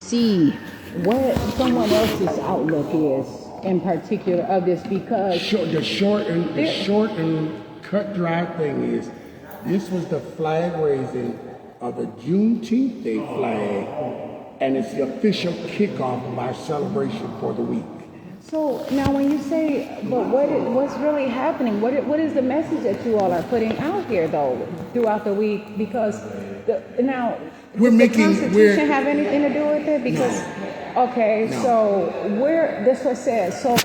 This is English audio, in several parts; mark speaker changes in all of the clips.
Speaker 1: see what someone else's outlook is in particular of this, because
Speaker 2: the short and cut dry thing is, this was the flag raising of the Juneteenth Day flag, and it's the official kickoff of our celebration for the week.
Speaker 1: So now when you say, but what's really happening? What is the message that you all are putting out here though throughout the week? Because now does the Constitution have anything to do with it? Because so this was said. So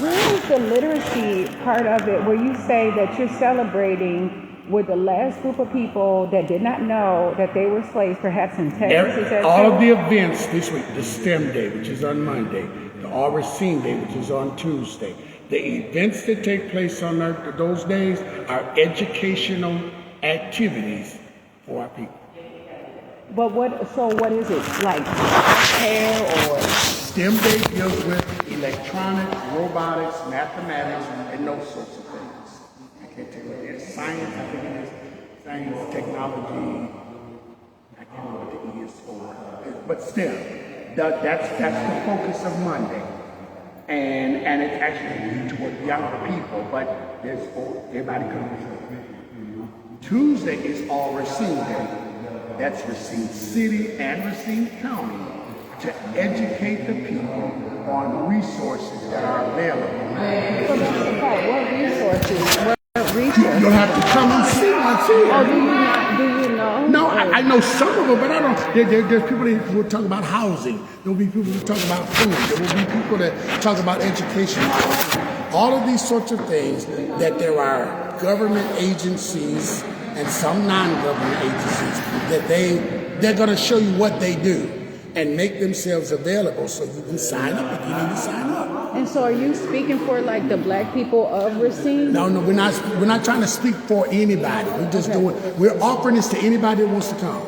Speaker 1: where is the literacy part of it, where you say that you're celebrating with the last group of people that did not know that they were slaves, perhaps in Texas?
Speaker 2: All of the events this week, the STEM Day, which is on Monday, the All Racine Day, which is on Tuesday, the events that take place on those days are educational activities for our people.
Speaker 1: But what is it, like hair or?
Speaker 2: STEM Day deals with electronics, robotics, mathematics, and those sorts of things. I can't tell you what it is. Science, I think it is. Science, technology, I can't remember what the E is for. But still, that's the focus of Monday. And it's actually toward younger people, but everybody comes. Tuesday is All Racine Day. That's Racine City and Racine County to educate the people on resources that are available.
Speaker 1: So that's the part. What resources? What resources?
Speaker 2: You'll have to come and see what's here.
Speaker 1: Oh, do you know?
Speaker 2: No, I know some of them, but I don't. There's people that will talk about housing. There will be people who talk about food. There will be people that talk about education. All of these sorts of things, that there are government agencies and some non-government agencies that they're going to show you what they do and make themselves available so you can sign up if you need to sign up.
Speaker 1: And so are you speaking for like the black people of Racine?
Speaker 2: No, we're not trying to speak for anybody. We're just we're offering this to anybody that wants to come.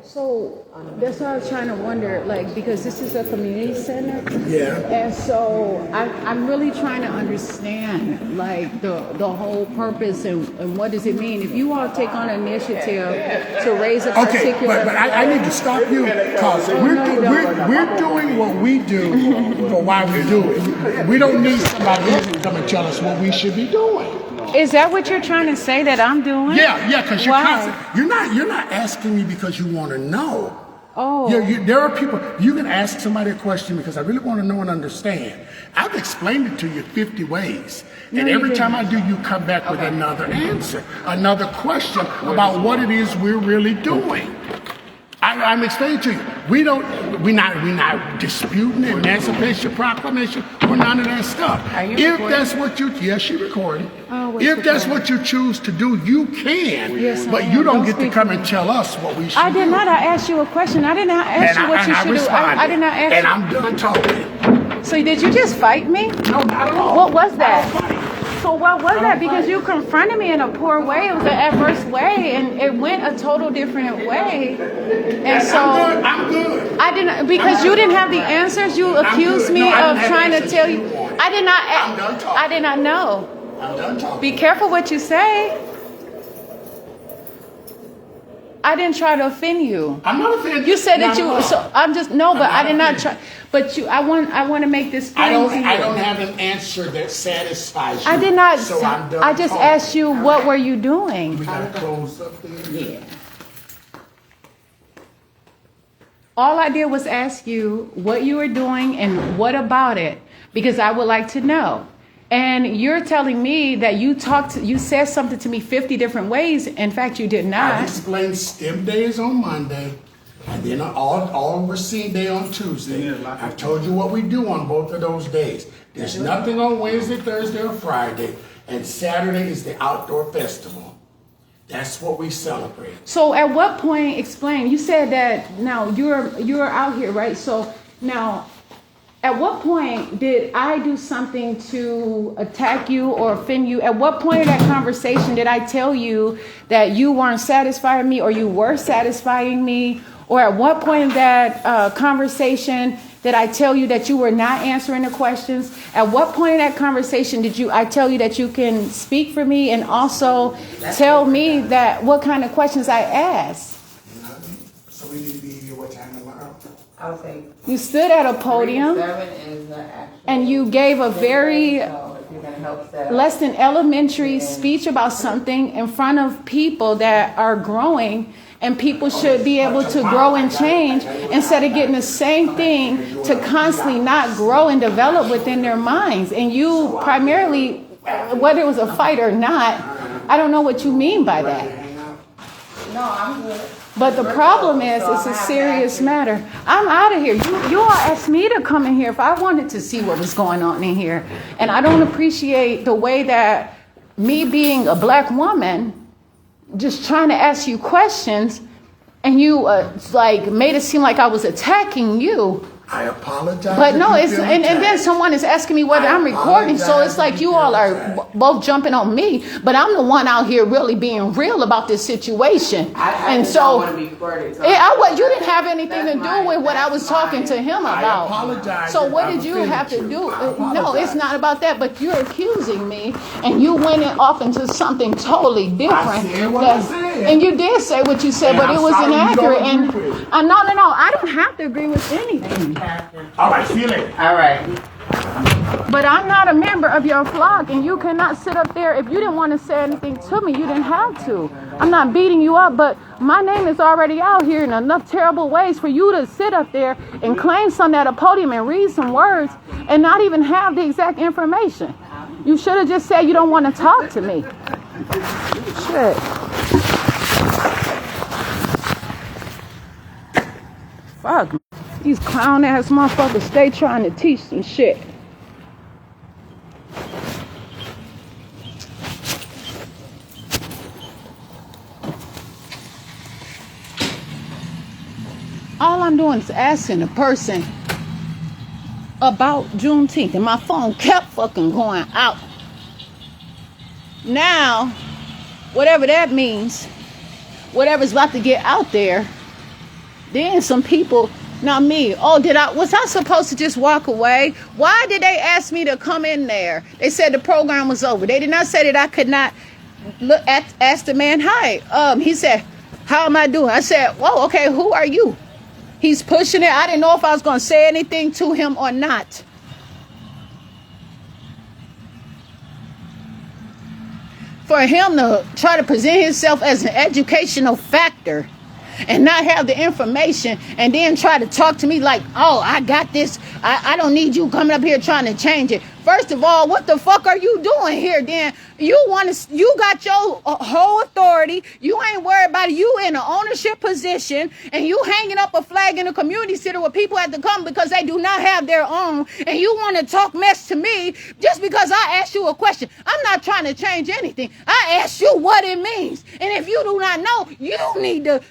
Speaker 1: So that's why I was trying to wonder, like, because this is a community center.
Speaker 2: Yeah.
Speaker 1: And so I'm really trying to understand, like, the whole purpose and what does it mean. If you all take on an initiative to raise a particular...
Speaker 2: Okay, but I need to stop you, because we're doing what we do for why we do it. We don't need somebody else to come and tell us what we should be doing.
Speaker 1: Is that what you're trying to say that I'm doing?
Speaker 2: Yeah, because you're not asking me because you want to know.
Speaker 1: Oh.
Speaker 2: There are people, you can ask somebody a question because I really want to know and understand. I've explained it to you 50 ways. And every time I do, you come back with another answer, another question about what it is we're really doing. I'm explaining to you. We're not disputing the Emancipation Proclamation or none of that stuff. If that's what yes, she recorded. If that's what you choose to do, you can.
Speaker 1: Yes,
Speaker 2: but you don't get to come and tell us what we should do.
Speaker 1: I did not. I asked you a question. I did not ask you what you should do. I did not ask you.
Speaker 2: And I'm done talking.
Speaker 1: So did you just fight me?
Speaker 2: No, not at all.
Speaker 1: What was that? So what was that? Because you confronted me in a poor way. It was an adverse way, and it went a total different way. And so
Speaker 2: I'm good.
Speaker 1: I didn't, because you didn't have the answers. You accused me of trying to tell you. I did not.
Speaker 2: I'm done talking.
Speaker 1: I did not know.
Speaker 2: I'm done talking.
Speaker 1: Be careful what you say. I didn't try to offend you.
Speaker 2: I'm not offended.
Speaker 1: You said that you. So I'm just but I did not try. But I want to make this plain to you.
Speaker 2: I don't have an answer that satisfies you.
Speaker 1: I did not.
Speaker 2: So I'm done
Speaker 1: I just
Speaker 2: talking.
Speaker 1: asked you what were you doing.
Speaker 2: We gotta close up there.
Speaker 1: Yeah. All I did was ask you what you were doing and what about it, because I would like to know. And you're telling me that you said something to me 50 different ways. In fact, you did not.
Speaker 2: I explained STEM Day is on Monday, and then all Racine Day on Tuesday. I've told you what we do on both of those days. There's nothing on Wednesday, Thursday, or Friday, and Saturday is the outdoor festival. That's what we celebrate.
Speaker 1: So at what point, explain, you said that now you're out here, right? So now, at what point did I do something to attack you or offend you? At what point in that conversation did I tell you that you weren't satisfying me or you were satisfying me? Or at what point in that conversation did I tell you that you were not answering the questions? At what point in that conversation did I tell you that you can speak for me and also tell me that what kind of questions I asked?
Speaker 2: So we need to be here what time tomorrow?
Speaker 3: I would say
Speaker 1: You stood at a podium
Speaker 3: 7 is the actual.
Speaker 1: and you gave a very
Speaker 3: So if you're gonna help set up.
Speaker 1: less than elementary speech about something in front of people that are growing, and people should be able to grow and change instead of getting the same thing to constantly not grow and develop within their minds. And you primarily, whether it was a fight or not, I don't know what you mean by that.
Speaker 3: No, I'm good.
Speaker 1: But the problem is, it's a serious matter. I'm out of here. You all asked me to come in here if I wanted to see what was going on in here. And I don't appreciate the way that me being a black woman, just trying to ask you questions, and you like made it seem like I was attacking you.
Speaker 2: I apologize.
Speaker 1: But no,
Speaker 2: if
Speaker 1: it's
Speaker 2: you feel
Speaker 1: and then
Speaker 2: attacked.
Speaker 1: someone is asking me whether I'm recording, so it's like you all are both jumping on me, but I'm the one out here really being real about this situation.
Speaker 3: I
Speaker 1: And
Speaker 3: just
Speaker 1: so
Speaker 3: don't want to be recorded. So
Speaker 1: you didn't have anything to do with what I was talking to him about.
Speaker 2: apologize
Speaker 1: So
Speaker 2: if
Speaker 1: what
Speaker 2: I
Speaker 1: did you
Speaker 2: offended
Speaker 1: have to
Speaker 2: you.
Speaker 1: do?
Speaker 2: I
Speaker 1: No,
Speaker 2: apologize.
Speaker 1: it's not about that, but you're accusing me, and you went off into something totally different.
Speaker 2: said what I said.
Speaker 1: And you did say what you said,
Speaker 2: And
Speaker 1: but
Speaker 2: I'm
Speaker 1: it was
Speaker 2: sorry you don't
Speaker 1: inaccurate.
Speaker 2: agree
Speaker 1: And
Speaker 2: with it.
Speaker 1: no, I don't have to agree with anything.
Speaker 2: All right, see you later.
Speaker 3: all right.
Speaker 1: But I'm not a member of your flock, and you cannot sit up there. If you didn't want to say anything to me, you didn't have to. I'm not beating you up, but my name is already out here in enough terrible ways for you to sit up there and claim something at a podium and read some words and not even have the exact information. You should have just said you don't want to talk to me. Shit. Fuck. These clown ass motherfuckers stay trying to teach some shit. All I'm doing is asking the person about Juneteenth, and my phone kept fucking going out. Now, whatever that means, whatever's about to get out there, then some people, not me. Oh, was I supposed to just walk away? Why did they ask me to come in there? They said the program was over. They did not say that I could not ask the man, hi. He said, how am I doing? I said, whoa, okay, who are you? He's pushing it. I didn't know if I was going to say anything to him or not. For him to try to present himself as an educational factor and not have the information and then try to talk to me like, oh, I got this. I don't need you coming up here trying to change it. First of all, what the fuck are you doing here then? You got your whole authority. You ain't worried about it. You in an ownership position and you hanging up a flag in a community center where people have to come because they do not have their own. And you want to talk mess to me just because I asked you a question. I'm not trying to change anything. I asked you what it means. And if you do not know, you need to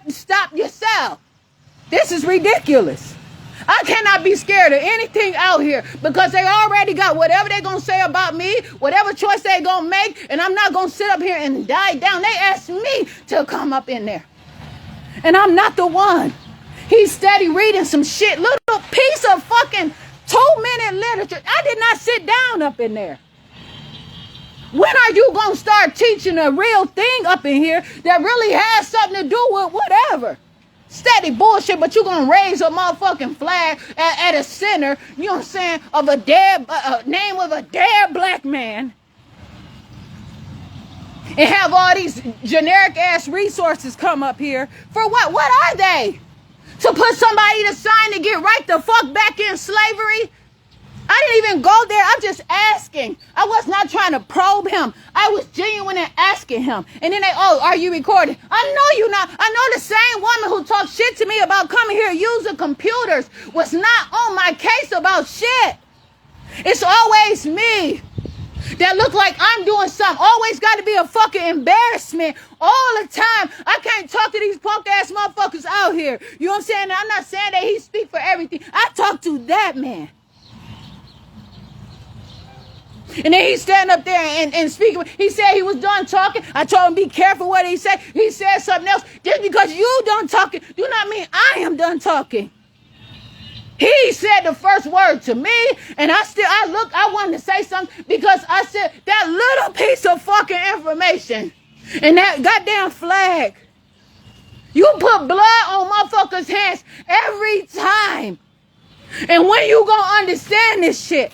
Speaker 1: stop yourself. This is ridiculous. I cannot be scared of anything out here because they already got whatever they're going to say about me, whatever choice they're going to make, and I'm not going to sit up here and die down. They asked me to come up in there. And I'm not the one. He's steady reading some shit, little piece of fucking 2-minute literature. I did not sit down up in there. When are you going to start teaching a real thing up in here that really has something to do with whatever? Steady bullshit, but you're going to raise a motherfucking flag at a center, you know what I'm saying, of a dead, name of a dead black man. And have all these generic ass resources come up here. For what? What are they? To put somebody to sign to get right the fuck back in slavery? I didn't even go there. I'm just asking. I was not trying to probe him. I was genuine in asking him. And then are you recording? I know you not. I know the same woman who talked shit to me about coming here using computers was not on my case about shit. It's always me that look like I'm doing something. Always got to be a fucking embarrassment all the time. I can't talk to these punk ass motherfuckers out here. You know what I'm saying? I'm not saying that he speak for everything. I talk to that man. And then he stand up there and speak. He said he was done talking. I told him be careful what he said. He said something else. Just because you done talking do not mean I am done talking. He said the first word to me, and I wanted to say something because I said that little piece of fucking information and that goddamn flag You put blood on motherfuckers' hands every time. And when you gonna understand this shit?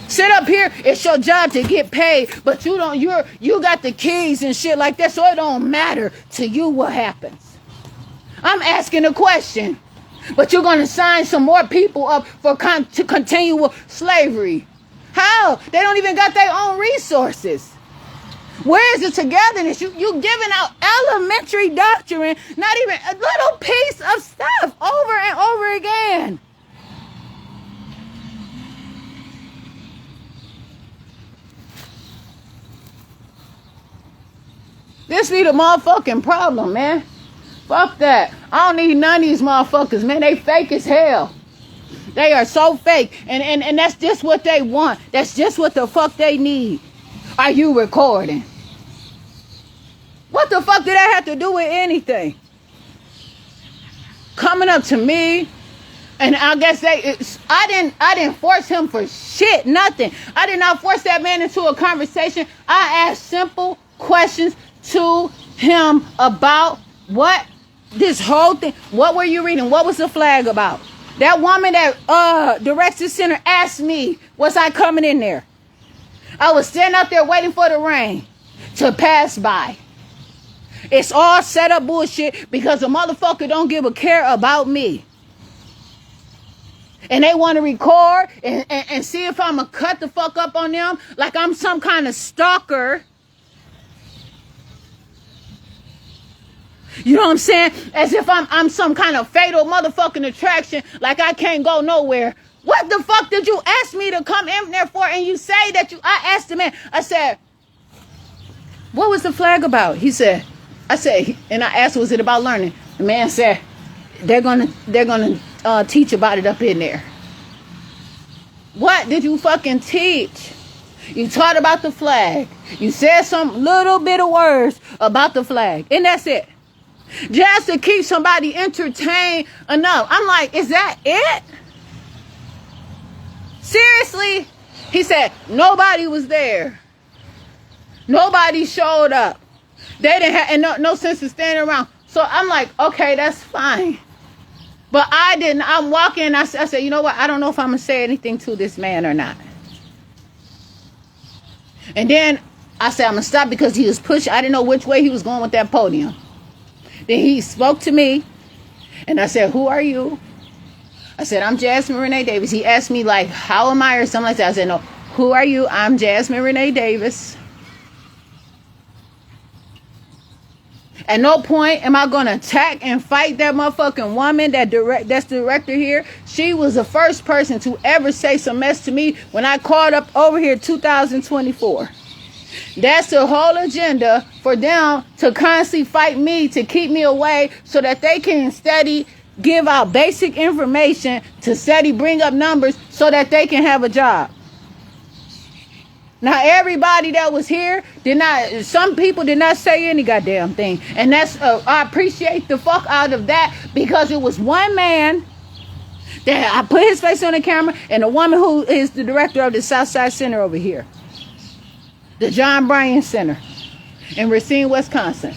Speaker 1: Sit up here, it's your job to get paid, but you got the keys and shit like that, so it don't matter to you what happens. I'm asking a question. But you're gonna sign some more people up to continue with slavery. How? They don't even got their own resources. Where is the togetherness? You giving out elementary doctrine, not even a little piece of stuff over and over again. This be the motherfucking problem, man. Fuck that. I don't need none of these motherfuckers, man. They fake as hell. They are so fake. And that's just what they want. That's just what the fuck they need. Are you recording? What the fuck did that have to do with anything? Coming up to me, and I guess I didn't force him for shit, nothing. I did not force that man into a conversation. I asked simple questions to him about what this whole thing. What were you reading? What was the flag about? That woman that directs the center asked me, was I coming in there? I was standing out there waiting for the rain to pass by. It's all set up bullshit because the motherfucker don't give a care about me. And they want to record and see if I'm going to cut the fuck up on them like I'm some kind of stalker. You know what I'm saying? As if I'm some kind of fatal motherfucking attraction, like I can't go nowhere. What the fuck did you ask me to come in there for? And you say that I asked the man, I said, what was the flag about? And I asked, was it about learning? The man said, they're gonna teach about it up in there. What did you fucking teach? You taught about the flag. You said some little bit of words about the flag. And that's it. Just to keep somebody entertained enough. I'm like, is that it? Seriously? He said, nobody was there. Nobody showed up. They didn't have, and no sense of standing around. So I'm like, okay, that's fine. But I didn't. I'm walking. I said, you know what? I don't know if I'm going to say anything to this man or not. And then I said, I'm going to stop because he was pushing. I didn't know which way he was going with that podium. Then he spoke to me. And I said, who are you? I said, I'm Jasmine Renee Davis. He asked me, like, how am I or something like that. I said, no, who are you? I'm Jasmine Renee Davis. At no point am I going to attack and fight that motherfucking woman that's the director here. She was the first person to ever say some mess to me when I called up over here 2024. That's the whole agenda for them to constantly fight me to keep me away so that they can steady give out basic information to steady bring up numbers so that they can have a job. Now, everybody that was here some people did not say any goddamn thing. And that's, I appreciate the fuck out of that because it was one man that I put his face on the camera and a woman who is the director of the Southside Center over here. The John Bryan Center in Racine, Wisconsin.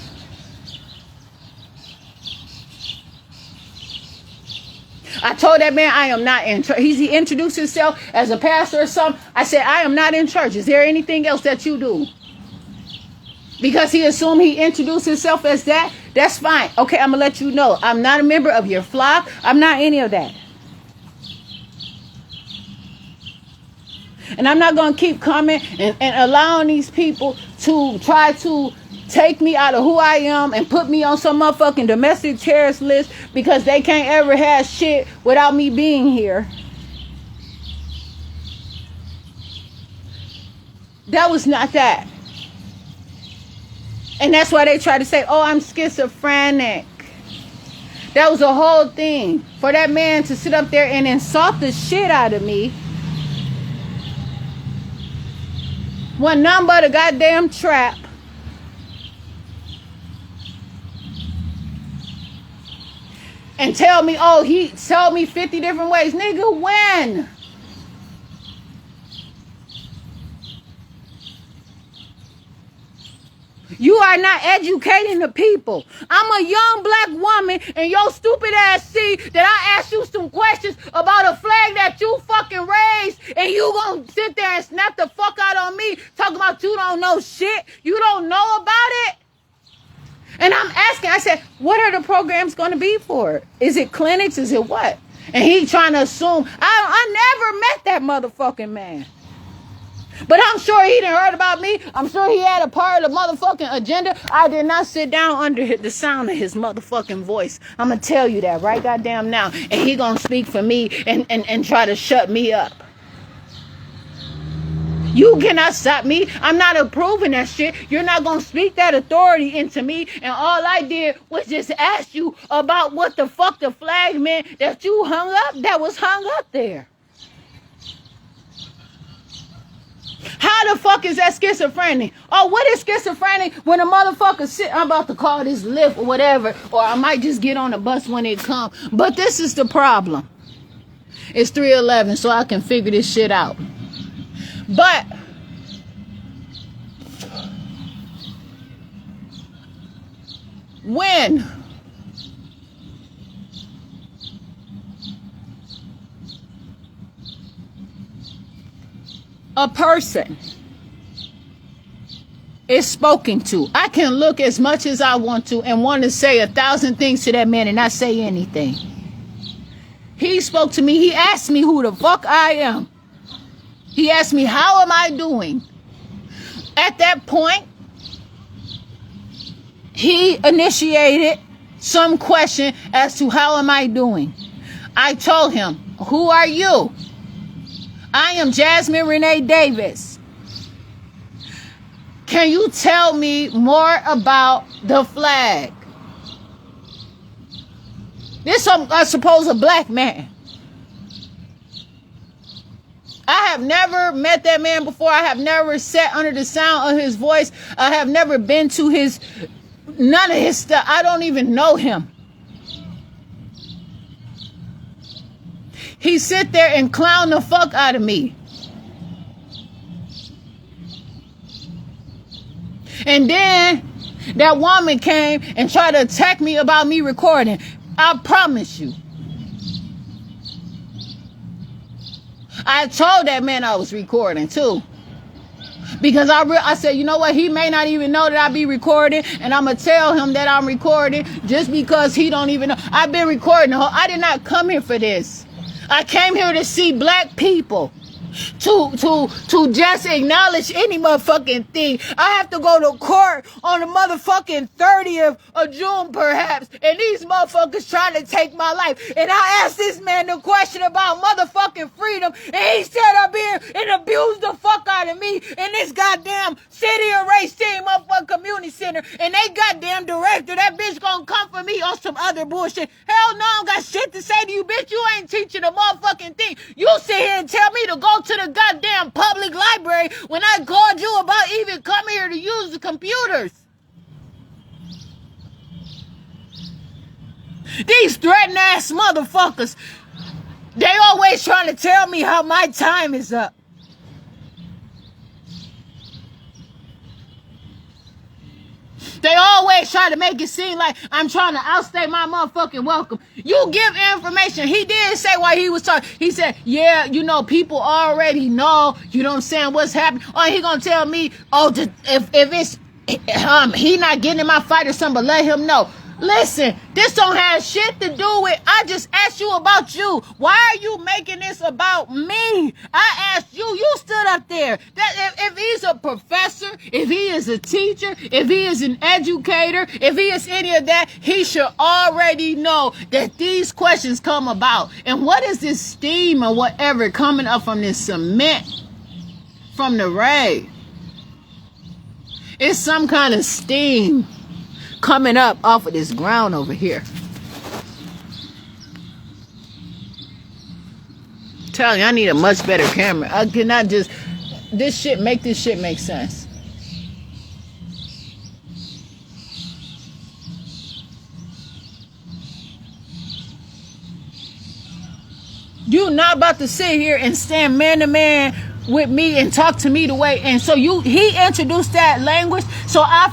Speaker 1: I told that man I am not in church. He introduced himself as a pastor or something. I said, I am not in church. Is there anything else that you do? Because he assumed he introduced himself as that. That's fine. Okay, I'm going to let you know. I'm not a member of your flock. I'm not any of that. And I'm not going to keep coming and allowing these people to try to take me out of who I am and put me on some motherfucking domestic terrorist list because they can't ever have shit without me being here. That was not that. And that's why they try to say, oh, I'm schizophrenic. That was a whole thing. For that man to sit up there and insult the shit out of me. Wasn't nothing but a goddamn trap. And tell me, oh, he told me 50 different ways. Nigga, when? You are not educating the people. I'm a young black woman, and your stupid ass see that I asked you some questions about a flag that you fucking raised, and you gonna sit there and snap the fuck out on me, talking about you don't know shit, you don't know about it. And I'm asking, I said, what are the programs going to be for? Is it clinics? Is it what? And he trying to assume. I never met that motherfucking man. But I'm sure he didn't heard about me. I'm sure he had a part of the motherfucking agenda. I did not sit down under the sound of his motherfucking voice. I'm going to tell you that right goddamn now. And he going to speak for me and try to shut me up. You cannot stop me. I'm not approving that shit. You're not going to speak that authority into me. And all I did was just ask you about what the fuck the flag meant that you hung up, that was hung up there. How the fuck is that schizophrenic? Oh, what is schizophrenic when a motherfucker sit, I'm about to call this Lyft or whatever, or I might just get on the bus when it comes. But this is the problem. It's 3:11, so I can figure this shit out. But when a person is spoken to, I can look as much as I want to and want to say 1,000 things to that man and not say anything. He spoke to me. He asked me who the fuck I am. He asked me, how am I doing? At that point, he initiated some question as to how am I doing. I told him, who are you? I am Jasmine Renee Davis. Can you tell me more about the flag? This, I suppose, a black man. I have never met that man before. I have never sat under the sound of his voice. I have never been to none of his stuff. I don't even know him. He sit there and clown the fuck out of me. And then that woman came and tried to attack me about me recording. I promise you. I told that man I was recording too. Because I said, you know what? He may not even know that I be recording. And I'm going to tell him that I'm recording just because he don't even know. I've been recording. I did not come here for this. I came here to see black people. To just acknowledge any motherfucking thing. I have to go to court on the motherfucking 30th of June perhaps, and these motherfuckers trying to take my life. And I asked this man the question about motherfucking freedom, and he said up here and abused the fuck out of me in this goddamn City of Race Team motherfucking community center, and they goddamn director, that bitch gonna come for me on some other bullshit. Hell no, I don't got shit to say to you, bitch. You ain't teaching a motherfucking thing. You sit here and tell me to go to the goddamn public library when I called you about even coming here to use the computers. These threatening ass motherfuckers, they always trying to tell me how my time is up. They always try to make it seem like I'm trying to outstay my motherfucking welcome. You give information. He did say while he was talking. He said, yeah, you know, people already know, you know what I'm saying, what's happening. Oh, he gonna tell me, oh, if it's he not getting in my fight or something, but let him know. Listen, this don't have shit to do with, I just asked you about you. Why are you making this about me? I asked you, you stood up there. That if he's a professor, if he is a teacher, if he is an educator, if he is any of that, he should already know that these questions come about. And what is this steam or whatever coming up from this cement from the rain? It's some kind of steam coming up off of this ground over here. I'm telling you, I need a much better camera. I cannot just this shit make sense. You're not about to sit here and stand man to man with me and talk to me the way, and so he introduced that language, so I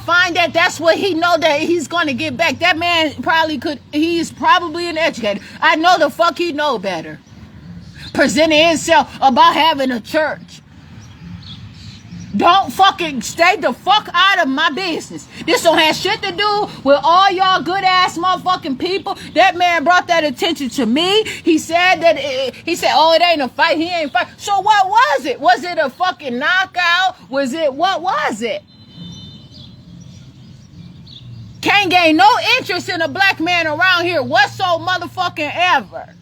Speaker 1: find that that's what he know that he's going to get back. That man he's probably an educator. I know the fuck he know better. Presenting himself about having a church. Don't fucking stay the fuck out of my business. This don't have shit to do with all y'all good ass motherfucking people. That man brought that attention to me. He said oh, it ain't a fight. He ain't fight. So what was it? Was it a fucking knockout? What was it? Can't gain no interest in a black man around here whatsoever motherfucking ever.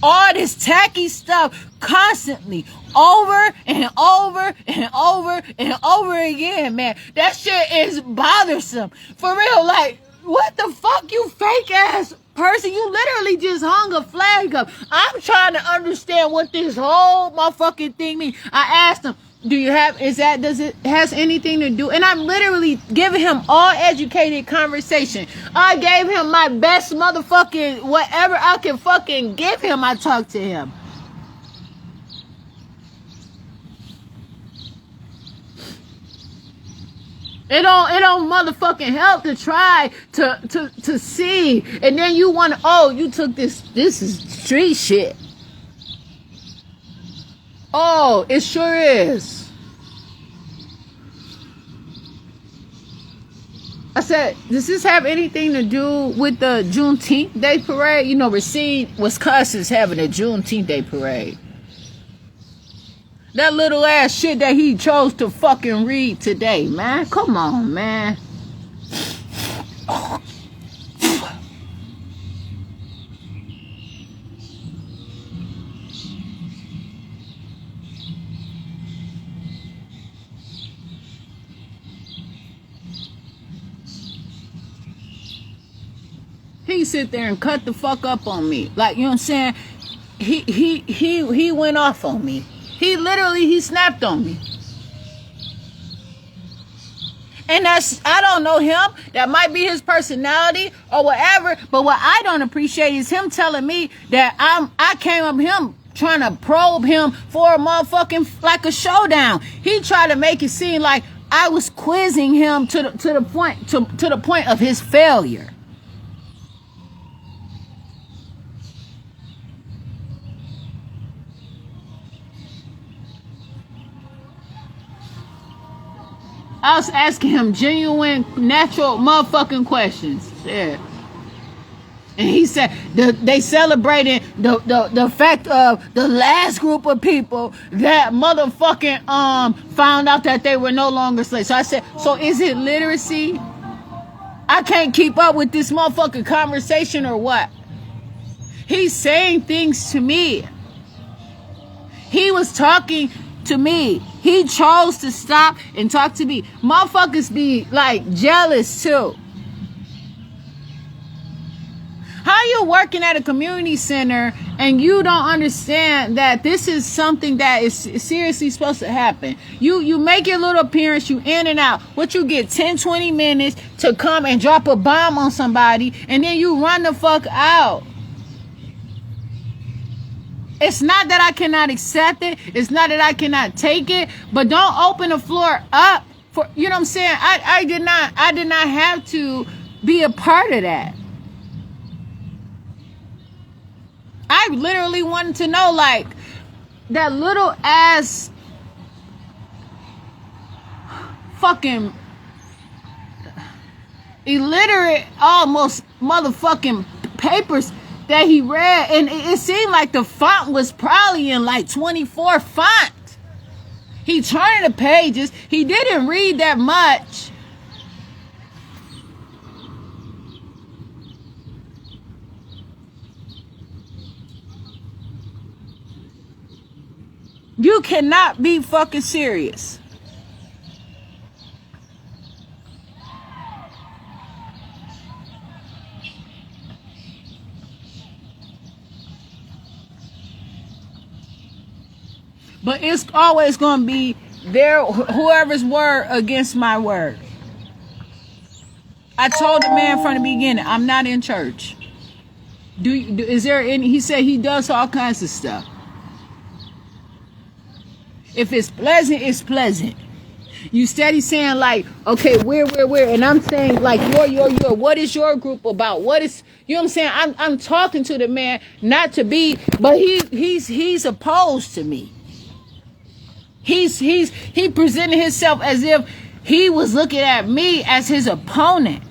Speaker 1: All this tacky stuff constantly over and over and over and over again, man. That shit is bothersome. For real, like, what the fuck, you fake ass person? You literally just hung a flag up. I'm trying to understand what this whole motherfucking thing means. I asked him, does it has anything to do? And I'm literally giving him all educated conversation. I gave him my best motherfucking whatever I can fucking give him. I talked to him. It don't motherfucking help to try to see, and then you want to, you took this is street shit. Oh, it sure is. I said, does this have anything to do with the Juneteenth Day Parade? You know, Racine, Wisconsin's having a Juneteenth Day Parade. That little ass shit that he chose to fucking read today, man. Come on, man. He sit there and cut the fuck up on me. Like, you know what I'm saying? He went off on me. He snapped on me. And I don't know him. That might be his personality or whatever. But what I don't appreciate is him telling me that I came up him trying to probe him for a motherfucking, like, a showdown. He tried to make it seem like I was quizzing him to the point of his failure. I was asking him genuine, natural motherfucking questions. Yeah. And he said they celebrated the fact of the last group of people that motherfucking found out that they were no longer slaves. So I said, so is it literacy? I can't keep up with this motherfucking conversation or what? He's saying things to me. He was talking to me. He chose to stop and talk to me. Motherfuckers be like jealous too. How you working at a community center and you don't understand that this is something that is seriously supposed to happen? You make your little appearance, you in and out. What you get 10, 20 minutes to come and drop a bomb on somebody, and then you run the fuck out. It's not that I cannot accept it. It's not that I cannot take it. But don't open the floor up for, you know what I'm saying? I did not have to be a part of that. I literally wanted to know, like, that little ass fucking illiterate almost motherfucking papers that he read, and it seemed like the font was probably in like 24 font. He turned the pages. He didn't read that much. You cannot be fucking serious. But it's always going to be whoever's word against my word. I told the man from the beginning, I'm not in church. Is there any? He said he does all kinds of stuff. If it's pleasant, it's pleasant. You steady saying like, okay, where, and I'm saying like, your. What is your group about? What is, you know what I'm saying? I'm talking to the man, not to be, but he's opposed to me. He presented himself as if he was looking at me as his opponent.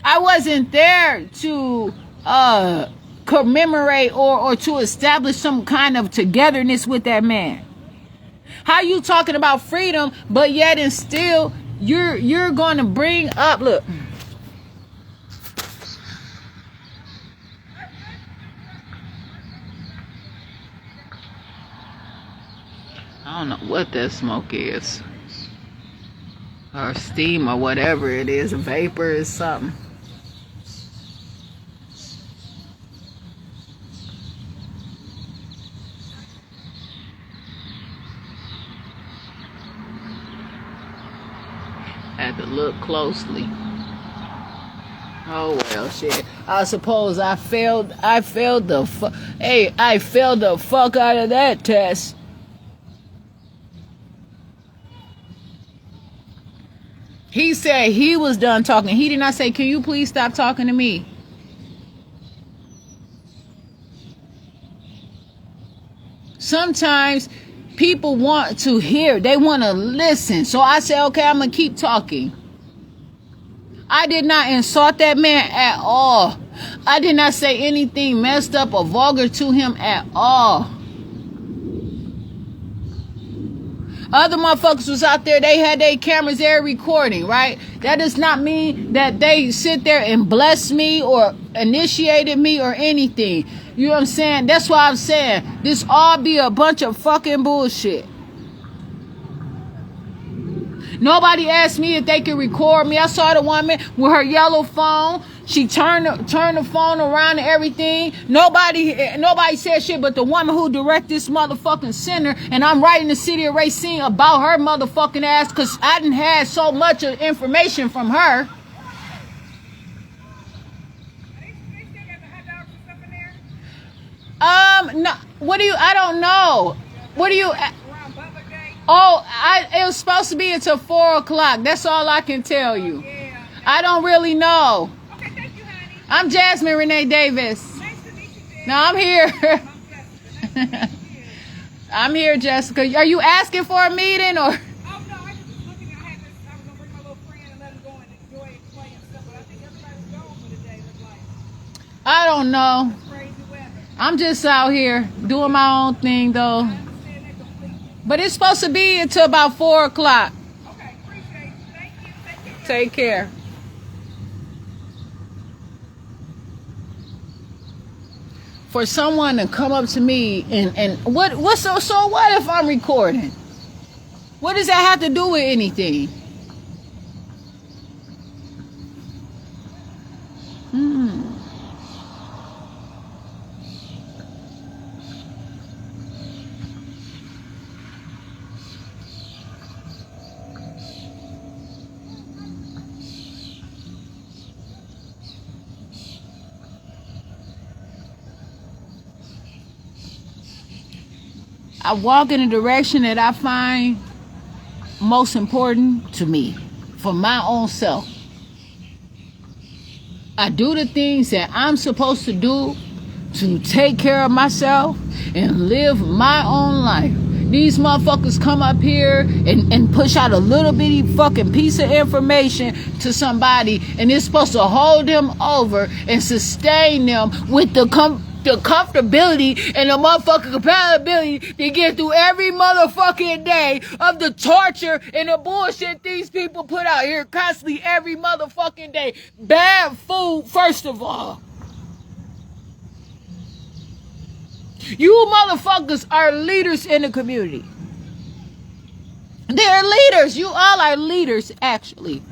Speaker 1: I wasn't there to commemorate or to establish some kind of togetherness with that man. How you talking about freedom, but yet and still you're going to bring up, look. I don't know what that smoke is. Or steam or whatever it is, a vapor or something. Had to look closely. Oh well, shit. I suppose I failed the fuck out of that test. He said he was done talking. He did not say, "Can you please stop talking to me?" Sometimes people want to hear. They want to listen. So I said, okay, I'm going to keep talking. I did not insult that man at all. I did not say anything messed up or vulgar to him at all. Other motherfuckers was out there, they had their cameras there recording, right? That does not mean that they sit there and bless me or initiated me or anything. You know what I'm saying? That's why I'm saying this all be a bunch of fucking bullshit. Nobody asked me if they could record me. I saw the woman with her yellow phone. She turned the phone around and everything. Nobody said shit but the woman who directed this motherfucking center. And I'm writing the city of Racine about her motherfucking ass because I didn't have so much of information from her. No. What do you? I don't know. What do you? Oh, it was supposed to be until 4 o'clock. That's all I can tell you. I don't really know.
Speaker 4: Okay, thank you, honey.
Speaker 1: I'm Jasmine Renee Davis.
Speaker 4: Nice to meet you,
Speaker 1: No, I'm here.
Speaker 4: I'm Jessica. Nice to meet you.
Speaker 1: I'm here, Jessica. Are you asking for a meeting or?
Speaker 4: Oh, no, I was just looking. I was going to bring my little friend and let him go and enjoy and play and stuff, but I think everybody's gone for the day. Looks like
Speaker 1: I don't know.
Speaker 4: crazy weather.
Speaker 1: I'm just out here doing my own thing, though.
Speaker 4: I understand that completely.
Speaker 1: But it's supposed to be until about 4 o'clock.
Speaker 4: Okay, appreciate it. Thank you.
Speaker 1: Take care. For someone to come up to me and so what if I'm recording? What does that have to do with anything? I walk in the direction that I find most important to me, for my own self. I do the things that I'm supposed to do to take care of myself and live my own life. These motherfuckers come up here and push out a little bitty fucking piece of information to somebody, and it's supposed to hold them over and sustain them with the comfortability and the motherfucking compatibility to get through every motherfucking day of the torture and the bullshit these people put out here constantly every motherfucking day. Bad food, first of all. You motherfuckers are leaders in the community. They're leaders. You all are leaders, actually.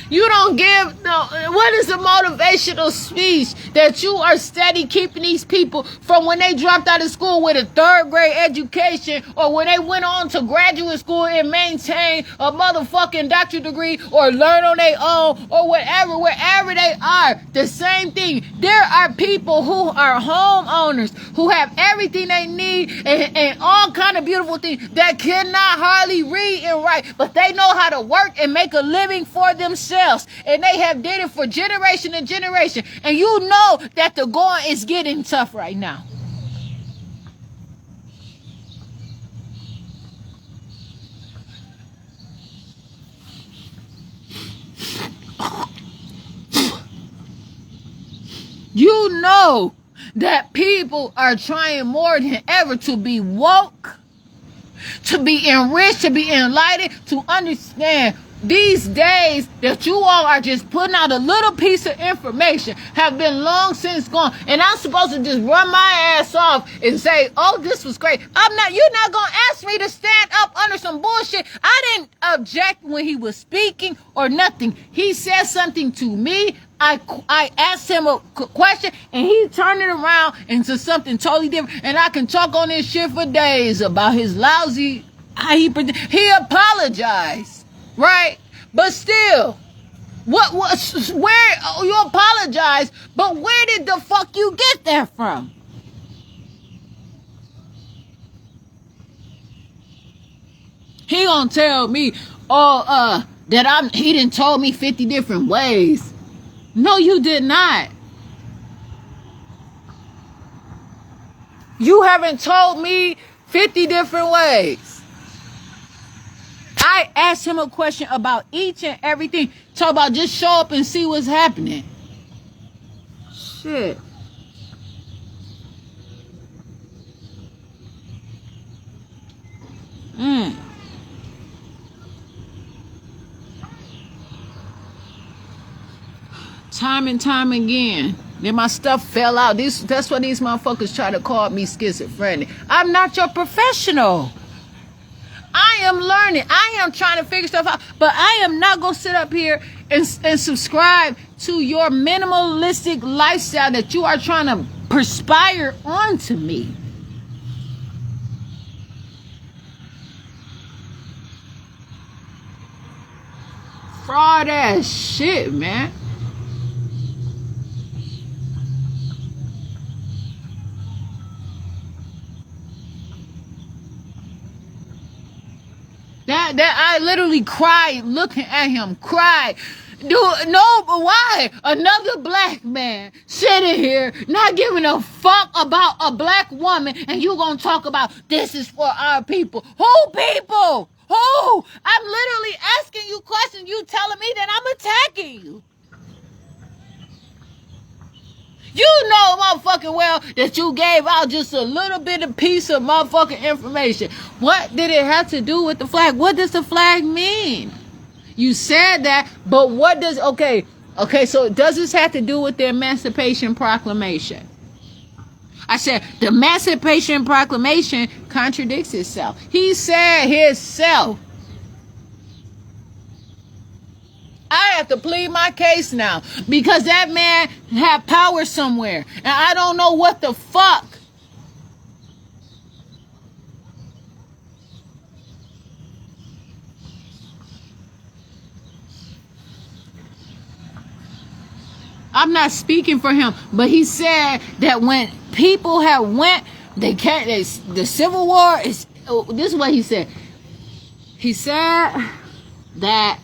Speaker 1: You don't give no. What is the motivational speech that you are steady keeping these people from when they dropped out of school with a 3rd grade education, or when they went on to graduate school and maintain a motherfucking doctorate degree, or learn on their own, or whatever, wherever they are? The same thing. There are people who are homeowners who have everything they need and all kind of beautiful things that cannot hardly read and write, but they know how to work and make a living for themselves, and they have did it for generation and generation. And you know that the going is getting tough right now. You know that people are trying more than ever to be woke, to be enriched, to be enlightened, to understand these days that you all are just putting out a little piece of information have been long since gone. And I'm supposed to just run my ass off and say, oh, this was great. You're not going to ask me to stand up under some bullshit. I didn't object when he was speaking or nothing. He said something to me. I asked him a question, and he turned it around into something totally different. And I can talk on this shit for days about his lousy. He apologized, right? But still, where you apologize? But where did the fuck you get that from? He gonna tell me, that he didn't told me 50 different ways. No, you did not. You haven't told me 50 different ways. I asked him a question about each and everything. Talk about just show up and see what's happening. Shit. Time and time again. Then my stuff fell out. That's why these motherfuckers try to call me schizophrenic. I'm not your professional. I am learning. I am trying to figure stuff out. But I am not going to sit up here and subscribe to your minimalistic lifestyle that you are trying to perspire onto me. Fraud ass shit, man. That I literally cried looking at him. Cried. Dude, no, but why? Another black man sitting here not giving a fuck about a black woman, and you gonna talk about this is for our people. Who people? Who? I'm literally asking you questions. You telling me that I'm attacking you. You know motherfucking well that you gave out just a little bit of piece of motherfucking information. What did it have to do with the flag? What does the flag mean? You said that, but what does, okay, so does this have to do with the Emancipation Proclamation? I said, the Emancipation Proclamation contradicts itself. He said himself. I have to plead my case now because that man had power somewhere and I don't know what the fuck. I'm not speaking for him, but he said that when people have went, the Civil War is, this is what he said. He said that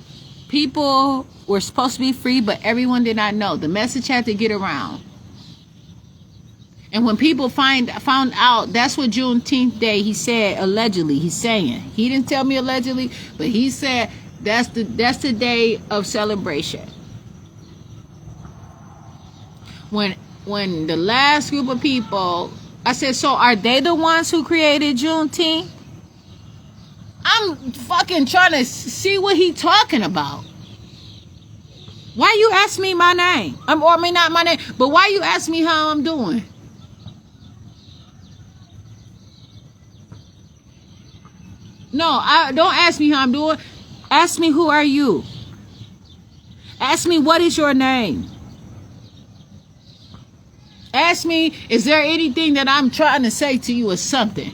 Speaker 1: people were supposed to be free, but everyone did not know. The message had to get around. And when people found out, that's what Juneteenth Day, he said, allegedly, he's saying. He didn't tell me allegedly, but he said that's the day of celebration. When the last group of people, I said, so are they the ones who created Juneteenth? I'm fucking trying to see what he talking about. Why you ask me my name? Not my name, but why you ask me how I'm doing? No, don't ask me how I'm doing. Ask me who are you? Ask me, what is your name? Ask me, is there anything that I'm trying to say to you or something?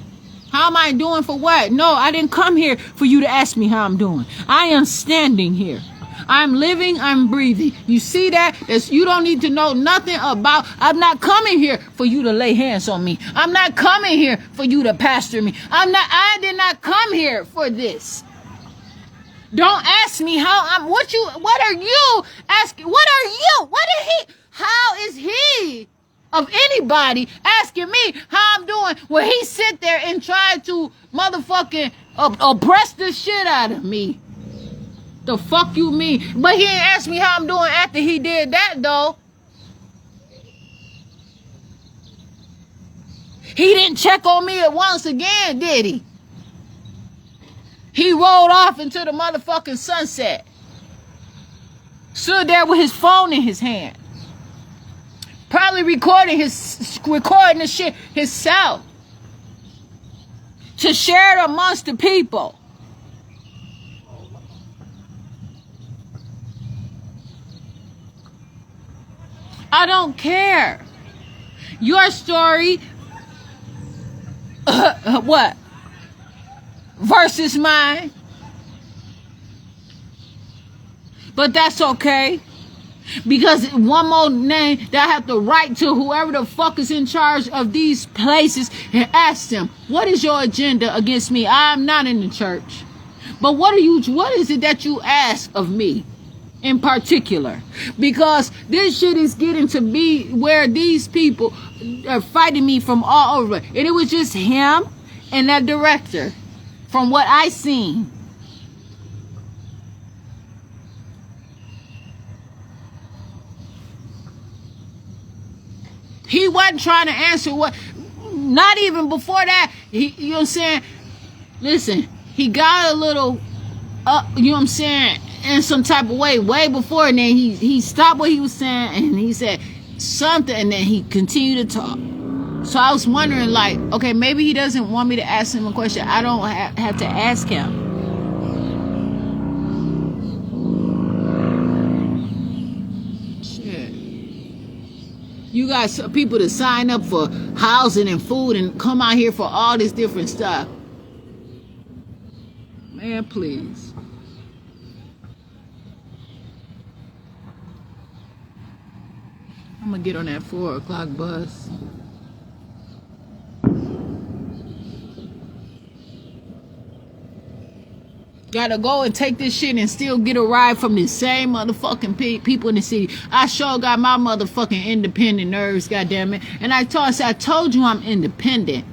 Speaker 1: How am I doing for what? No, I didn't come here for you to ask me how I'm doing. I am standing here. I'm living, I'm breathing. You see that? You don't need to know nothing about. I'm not coming here for you to lay hands on me. I'm not coming here for you to pastor me. I did not come here for this. Don't ask me how what are you asking? What are you? How is he of anybody asking me how I'm doing when he sit there and try to motherfucking oppress the shit out of me? The fuck you mean? But he ain't asked me how I'm doing after he did that, though. He didn't check on me once again, did he? He rolled off into the motherfucking sunset. Stood there with his phone in his hand. Probably recording the shit himself. To share it amongst the people. I don't care. Your story, what? Versus mine. But that's okay. Because one more name that I have to write to whoever the fuck is in charge of these places and ask them, what is your agenda against me? I'm not in the church. But what is it that you ask of me? In particular, because this shit is getting to be where these people are fighting me from all over, and it was just him and that director from what I seen. He wasn't trying to answer not even before that. You know what I'm saying? Listen, he got a little you know what I'm saying, in some type of way before, and then he stopped what he was saying and he said something, and then he continued to talk. So I was wondering, like, okay, maybe he doesn't want me to ask him a question. I don't have to ask him. Shit. You got some people to sign up for housing and food and come out here for all this different stuff. Man, please. I'm gonna get on that 4 o'clock bus. Gotta go and take this shit and still get a ride from the same motherfucking people in the city. I sure got my motherfucking independent nerves, goddammit. And I told you I'm independent.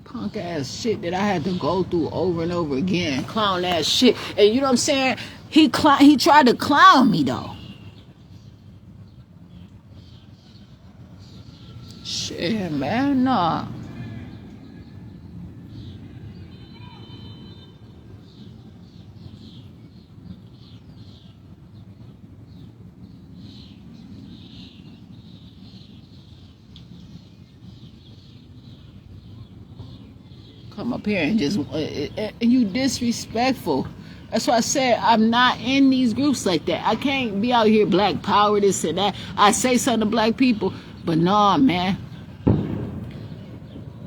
Speaker 1: Punk ass shit that I had to go through over and over again. Clown ass shit. And you know what I'm saying? He tried to clown me though. Shit, man, nah. Come up here and just you disrespectful. That's why I said I'm not in these groups like that. I can't be out here black power this and that. I say something to black people, but nah, man.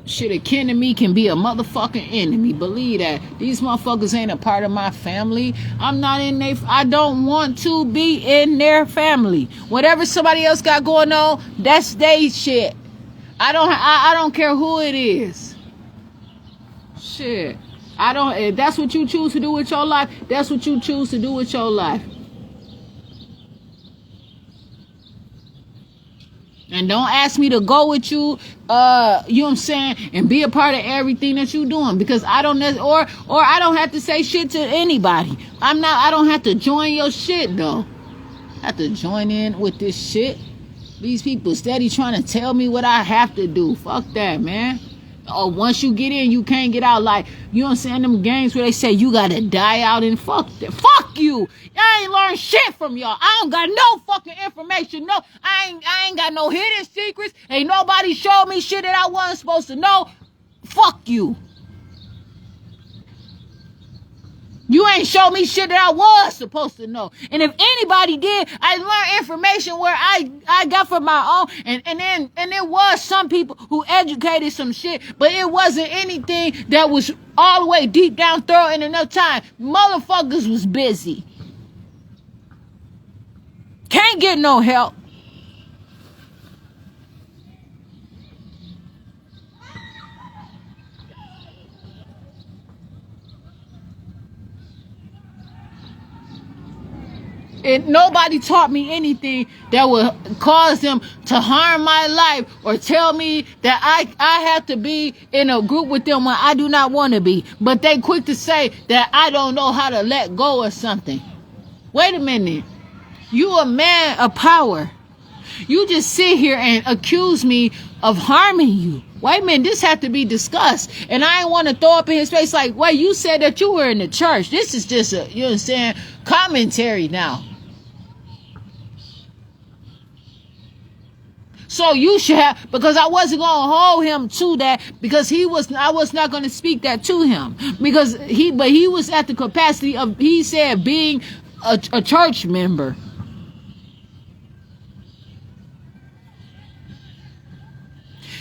Speaker 1: Shit akin to me can be a motherfucking enemy. Believe that. These motherfuckers ain't a part of my family. I'm not in their. I don't want to be in their family. Whatever somebody else got going on, that's their shit. I don't care who it is. Shit. If that's what you choose to do with your life, that's what you choose to do with your life. And don't ask me to go with you, you know what I'm saying, and be a part of everything that you're doing, because I don't or I don't have to say shit to anybody. I don't have to join your shit though. I have to join in with this shit. These people steady trying to tell me what I have to do. Fuck that, man. Or once you get in, you can't get out. Like, you understand them games where they say you gotta die out and fuck you. I ain't learned shit from y'all. I don't got no fucking information. No, I ain't got no hidden secrets. Ain't nobody showed me shit that I wasn't supposed to know. Fuck you. You ain't show me shit that I was supposed to know. And if anybody did, I learned information where I got from my own. And then there was some people who educated some shit, but it wasn't anything that was all the way deep down thorough in enough time. Motherfuckers was busy. Can't get no help. And nobody taught me anything that would cause them to harm my life or tell me that I have to be in a group with them when I do not want to be. But they quick to say that I don't know how to let go or something. Wait a minute. You a man of power. You just sit here and accuse me of harming you. Wait a minute, this had to be discussed. And I ain't want to throw up in his face like, wait, you said that you were in the church. This is just a, you understand, commentary now. So you should have, because I wasn't going to hold him to that, because I was not going to speak that to him. Because he was at the capacity of, he said, being a church member.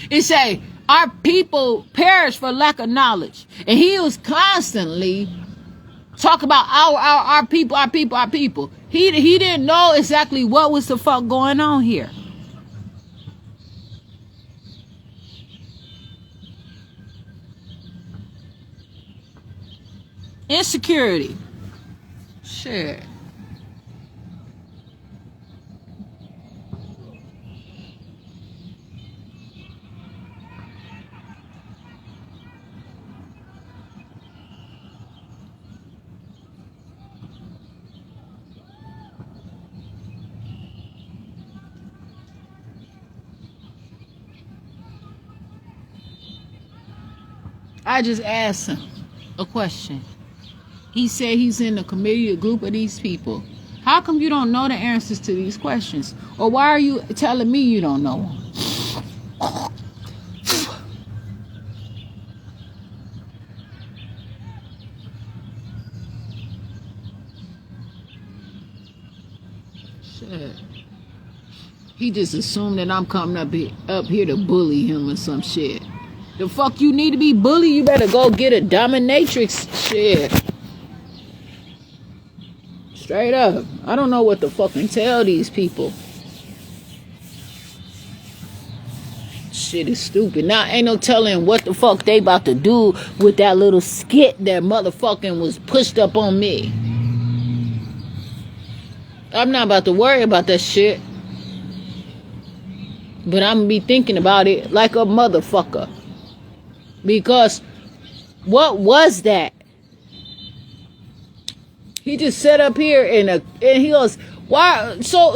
Speaker 1: It say, our people perish for lack of knowledge. And he was constantly talking about our people, our people, our people. He didn't know exactly what was the fuck going on here. Insecurity. Shit. I just asked him a question. He said he's in a committee, a group of these people. How come you don't know the answers to these questions? Or why are you telling me you don't know them? Shit. He just assumed that I'm coming up here to bully him or some shit. The fuck you need to be bullied? You better go get a dominatrix shit. Straight up. I don't know what to fucking tell these people. Shit is stupid. Now ain't no telling what the fuck they about to do with that little skit that motherfucking was pushed up on me. I'm not about to worry about that shit. But I'm gonna be thinking about it like a motherfucker. Because what was that? He just sat up here and he goes, why? So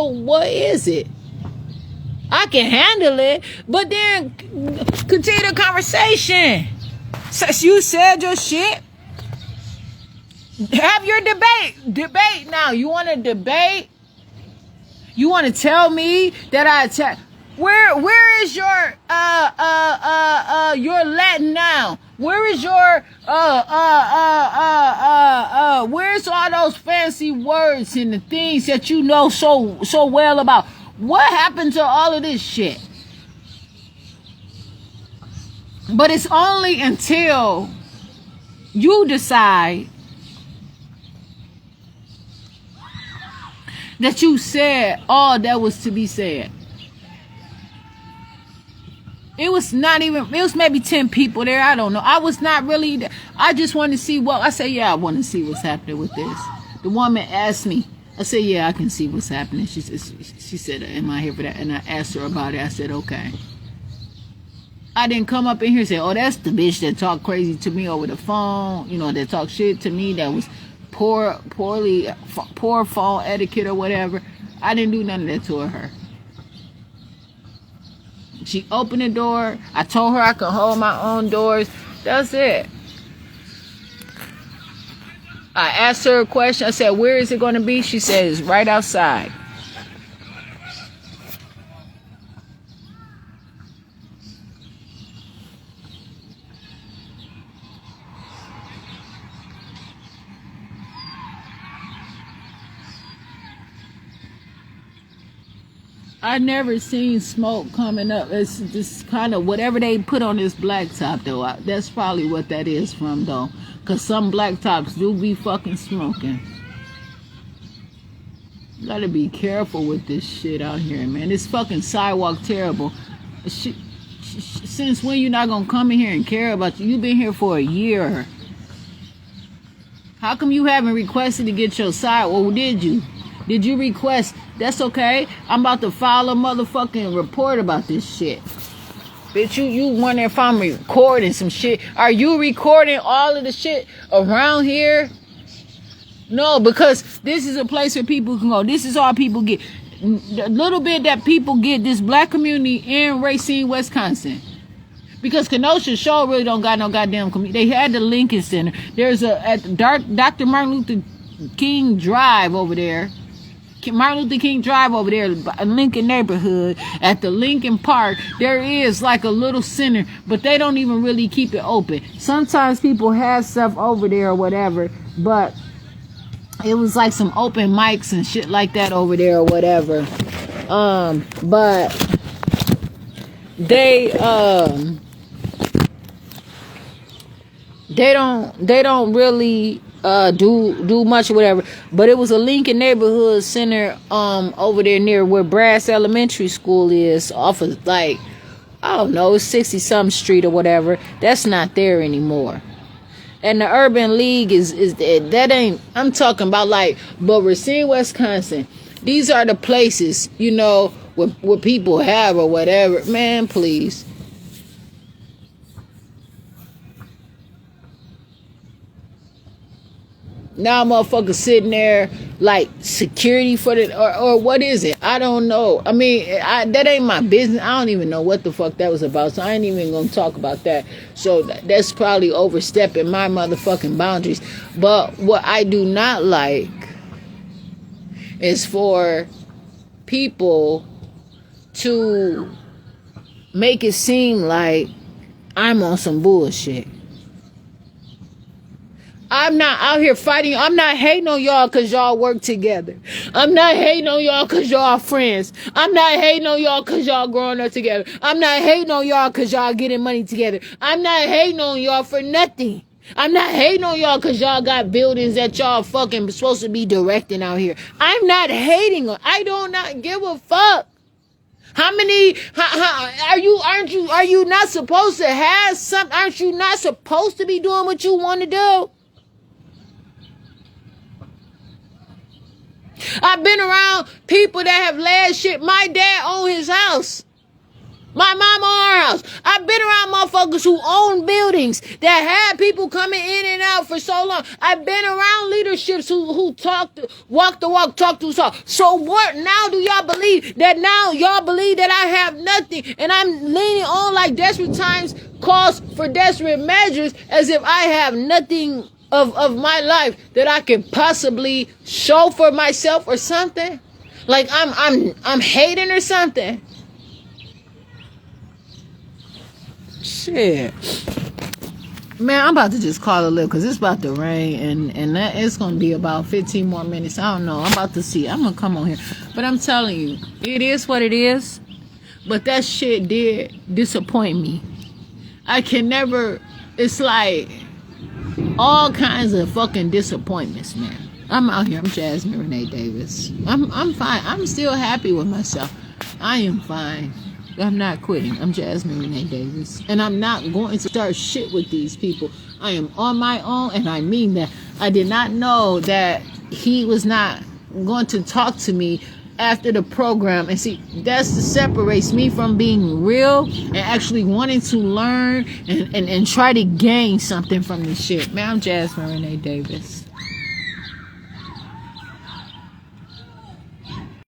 Speaker 1: what is it? I can handle it, but then continue the conversation. Since you said your shit, have your debate now. You want to debate? You want to tell me that I attack? Where is your Latin now? Where is your where's all those fancy words and the things that you know so well about? What happened to all of this shit? But it's only until you decide that you said all that was to be said. It was maybe 10 people there. I don't know. I was not really, I just wanted to see I said, yeah, I want to see what's happening with this. The woman asked me, I said, yeah, I can see what's happening. She said, am I here for that? And I asked her about it. I said, okay. I didn't come up in here and say, oh, that's the bitch that talked crazy to me over the phone. You know, that talked shit to me. That was poor phone etiquette or whatever. I didn't do none of that to her. She opened the door. I told her I could hold my own doors. That's it. I asked her a question. I said, where is it going to be? She said, it's right outside. I never seen smoke coming up. It's just kind of whatever they put on this blacktop, though. That's probably what that is from, though. Because some blacktops do be fucking smoking. You gotta be careful with this shit out here, man. This fucking sidewalk terrible. Since when you not gonna come in here and care about you? You've been here for a year. How come you haven't requested to get your sidewalk? Well, did you? Did you request? That's okay. I'm about to file a motherfucking report about this shit. Bitch, you wonder if I'm recording some shit. Are you recording all of the shit around here? No, because this is a place where people can go. This is all people get. The little bit that people get, this black community in Racine, Wisconsin. Because Kenosha sure really don't got no goddamn community. They had the Lincoln Center. There's at Dr. Martin Luther King Drive over there. Martin Luther King Drive over there, Lincoln neighborhood, at the Lincoln Park, there is like a little center, but they don't even really keep it open. Sometimes people have stuff over there or whatever, but it was like some open mics and shit like that over there or whatever. But they don't really do much or whatever, but it was a Lincoln neighborhood center over there near where Brass Elementary School is, off of like, I don't know, 60-something street or whatever. That's not there anymore. And the Urban League is that ain't, I'm talking about like, but Racine, Wisconsin, these are the places, you know, where people have or whatever. Man, please. Now motherfuckers sitting there like security for the, or what is it? I don't know. I mean, that ain't my business. I don't even know what the fuck that was about. So I ain't even gonna talk about that. So that's probably overstepping my motherfucking boundaries. But what I do not like is for people to make it seem like I'm on some bullshit. I'm not out here fighting. I'm not hating on y'all because y'all work together. I'm not hating on y'all because y'all friends. I'm not hating on y'all because y'all growing up together. I'm not hating on y'all because y'all getting money together. I'm not hating on y'all for nothing. I'm not hating on y'all because y'all got buildings that y'all fucking supposed to be directing out here. I'm not hating on. I do not give a fuck. How many, are you not supposed to have something? Aren't you not supposed to be doing what you want to do? I've been around people that have led shit. My dad owned his house. My mama owned her house. I've been around motherfuckers who own buildings that had people coming in and out for so long. I've been around leaderships who walk the walk, talk the talk. So what now do y'all believe that I have nothing and I'm leaning on like desperate times calls for desperate measures as if I have nothing of my life that I can possibly show for myself or something? Like I'm hating or something? Shit. Man, I'm about to just call it because it's about to rain and that it's going to be about 15 more minutes. I don't know. I'm about to see. I'm going to come on here. But I'm telling you, it is what it is. But that shit did disappoint me. I can never, it's like all kinds of fucking disappointments, man. I'm out here. I'm Jasmine Renee Davis. I'm fine. I'm still happy with myself. I am fine. I'm not quitting. I'm Jasmine Renee Davis. And I'm not going to start shit with these people. I am on my own, and I mean that. I did not know that he was not going to talk to me after the program. And see, that's what separates me from being real and actually wanting to learn and try to gain something from this shit. Man, I'm Jasmine Renee Davis.